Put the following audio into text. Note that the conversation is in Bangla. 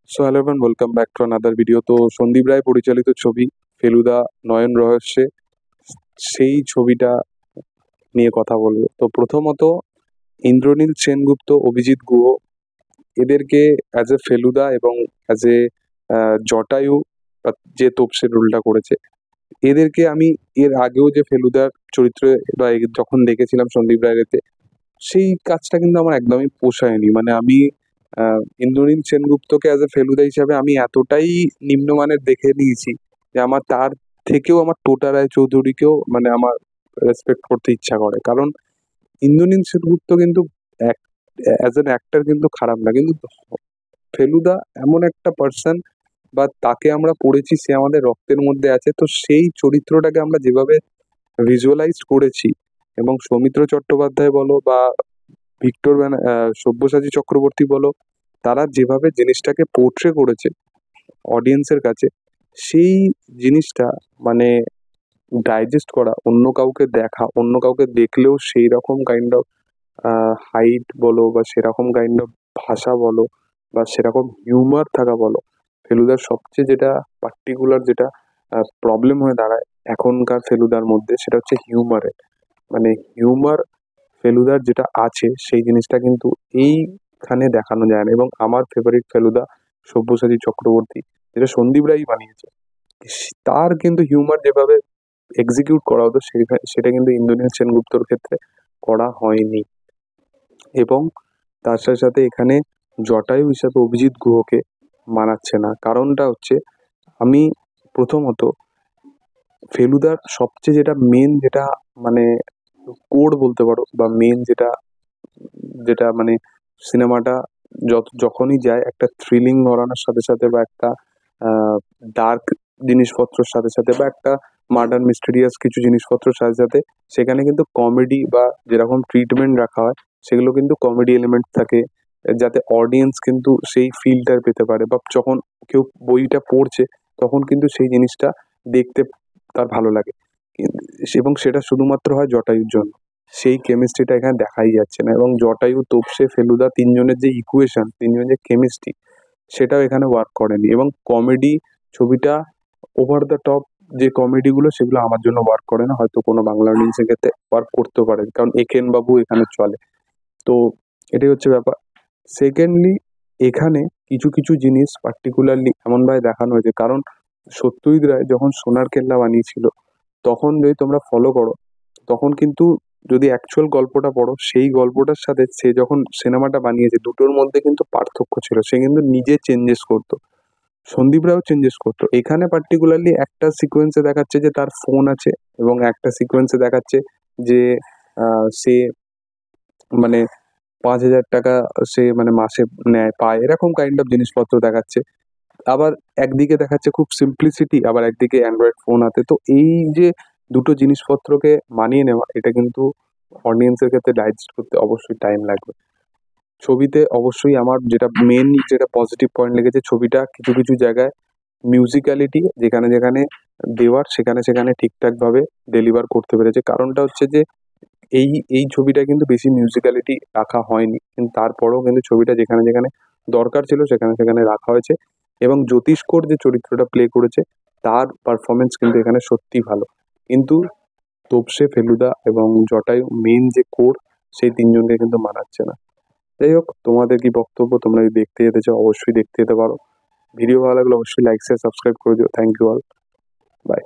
So hello everyone, welcome back to another video. তো সন্দীপ রায় পরিচালিত ছবি ফেলুদা নয়ন রহস্যে, সেই ছবিটা নিয়ে কথা বলবো। তো প্রথমত ইন্দ্রনীল সেনগুপ্ত, অভিজিৎ গুহ, এদেরকে অ্যাজ এ ফেলুদা এবং অ্যাজ এ জটায়ু যে তোপসে রোলটা করেছে, এদেরকে আমি এর আগেও যে ফেলুদার চরিত্রে বা যখন দেখেছিলাম সন্দীপ রায়ের এতে, সেই কাজটা কিন্তু আমার একদমই পোষায়নি। মানে আমি ইন্দ্রনীল সেনগুপ্তকে অ্যাজ এ ফেলুদা হিসাবে আমি এতটাই নিম্নমানের দেখে নিয়েছি যে আমার তার থেকেও আমার টোটা রায়চৌধুরীকেও মানে আমার রেসপেক্ট করতে ইচ্ছা করে। কারণ ইন্দ্রনীল সেনগুপ্ত কিন্তু অ্যাজ অ্যান অ্যাক্টর কিন্তু খারাপ না, কিন্তু ফেলুদা এমন একটা পার্সন বা তাকে আমরা পড়েছি, সে আমাদের রক্তের মধ্যে আছে। তো সেই চরিত্রটাকে আমরা যেভাবে ভিজুয়ালাইজ করেছি, এবং সৌমিত্র চট্টোপাধ্যায় বলো বা সব্যসাচী চক্রবর্তী বলো, তারা যেভাবে জিনিসটাকে পোর্ট্রে করেছে অডিয়েন্সের কাছে, সেই জিনিসটা মানে ডাইজেস্ট করা, অন্য কাউকে দেখা, অন্য কাউকে দেখলেও সেই রকম কাইন্ড অফ হাইট বলো বা সেরকম কাইন্ড অফ ভাষা বলো বা সেরকম হিউমার থাকা বলো, ফেলুদার সবচেয়ে যেটা পার্টিকুলার যেটা প্রবলেম হয়ে দাঁড়ায় এখনকার ফেলুদার মধ্যে, সেটা হচ্ছে হিউমারের। মানে হিউমার ফেলুদার যেটা আছে সেই জিনিসটা কিন্তু এইখানে দেখানো যায় না। এবং আমার ফেভারিট ফেলুদা সব্যসাচী চক্রবর্তী, যেটা সন্দীপ রায় বানিয়েছে, তার কিন্তু হিউমার যেভাবে এক্সিকিউট করা হতো সেটা কিন্তু ইন্দ্রনীল সেনগুপ্তর ক্ষেত্রে করা হয়নি। এবং তার সাথে সাথে এখানে জটায়ু হিসাবে অভিজিৎ গুহকে মানাচ্ছে না। কারণটা হচ্ছে, আমি প্রথমত ফেলুদার সবচেয়ে যেটা মেন, যেটা মানে কোর বলতে পারো, বা মেন যেটা যেটা মানে সিনেমাটা যখনই যায় একটা থ্রিলিং ধরানোর সাথে সাথে বা একটা ডার্ক জিনিসপত্রের সাথে সাথে বা একটা মার্ডার মিস্টেরিয়াস কিছু জিনিসপত্রের সাথে সাথে, সেখানে কিন্তু কমেডি বা যেরকম ট্রিটমেন্ট রাখা হয় সেগুলো কিন্তু কমেডি এলিমেন্ট থাকে, যাতে অডিয়েন্স কিন্তু সেই ফিলটা পেতে পারে, বা যখন কেউ বইটা পড়ছে তখন কিন্তু সেই জিনিসটা দেখতে তার ভালো লাগে। এবং সেটা শুধুমাত্র হয় জটায়ুর জন্য। সেই কেমিস্ট্রিটা এখানে দেখাই যাচ্ছে না। এবং জটায়ু, তোপসে, ফেলুদা তিনজনের যে ইকুয়েশন, তিনজনের যে কেমিস্ট্রি, সেটাও এখানে ওয়ার্ক করেনি। এবং কমেডি ছবিটা ওভার দ্য টপ যে কমেডিগুলো, সেগুলো আমার জন্য ওয়ার্ক করে না। হয়তো কোনো বাংলা অডিয়েন্সের ক্ষেত্রে ওয়ার্ক করতেও পারে, কারণ একেন বাবু এখানে চলে। তো এটাই হচ্ছে ব্যাপার। সেকেন্ডলি, এখানে কিছু কিছু জিনিস পার্টিকুলারলি এমনভাবে দেখানো হয়েছে, কারণ সত্যজিৎ রায় যখন সোনার কেল্লা বানিয়েছিল, তখন যদি তোমরা ফলো করো, তখন কিন্তু যদি অ্যাকচুয়াল গল্পটা পড়ো, সেই গল্পটার সাথে সে যখন সিনেমাটা বানিয়েছে, দুটোর মধ্যে কিন্তু পার্থক্য ছিল। সে কিন্তু নিজে চেঞ্জেস করতো, সন্দীপ রায়ও চেঞ্জেস করতো। এখানে পার্টিকুলারলি একটা সিকোয়েন্সে দেখাচ্ছে যে তার ফোন আছে, এবং একটা সিকোয়েন্সে দেখাচ্ছে যে সে মানে 5,000 টাকা সে মানে মাসে পায়, এরকম কাইন্ড অফ জিনিসপত্র দেখাচ্ছে। আবার একদিকে দেখাচ্ছে খুব সিম্পলিসিটি, আবার একদিকে অ্যান্ড্রয়েড ফোন হাতে। তো এই যে দুটো জিনিসপত্রকে মানিয়ে নেওয়া, এটা কিন্তু অডিয়েন্সের ক্ষেত্রে ডাইজেস্ট করতে অবশ্যই টাইম লাগবে। ছবিতে অবশ্যই আমার যেটা মেন যেটা পজিটিভ পয়েন্ট লেগেছে, ছবিটা কিছু কিছু জায়গায় মিউজিক্যালিটি যেখানে যেখানে দেওয়ার, সেখানে সেখানে ঠিকঠাকভাবে ডেলিভার করতে পেরেছে। কারণটা হচ্ছে যে এই এই ছবিটা কিন্তু বেশি মিউজিক্যালিটি রাখা হয়নি, কিন্তু তারপরেও কিন্তু ছবিটা যেখানে যেখানে দরকার ছিল সেখানে সেখানে রাখা হয়েছে। এবং জ্যোতিষ্কর যে চরিত্রটা প্লে করেছে, তার পারফরমেন্স কিন্তু এখানে সত্যিই ভালো। কিন্তু তোপসে, ফেলুদা এবং জটায়ু মেন যে কোর, সেই তিনজনকে কিন্তু মানাচ্ছে না। যাই হোক, তোমাদের কি বক্তব্য? তোমরা যদি দেখতে যেতে চাও অবশ্যই দেখতে যেতে পারো। ভিডিও ভালো লাগলে অবশ্যই লাইক শেয়ার সাবস্ক্রাইব করে দিও। Thank you all, by.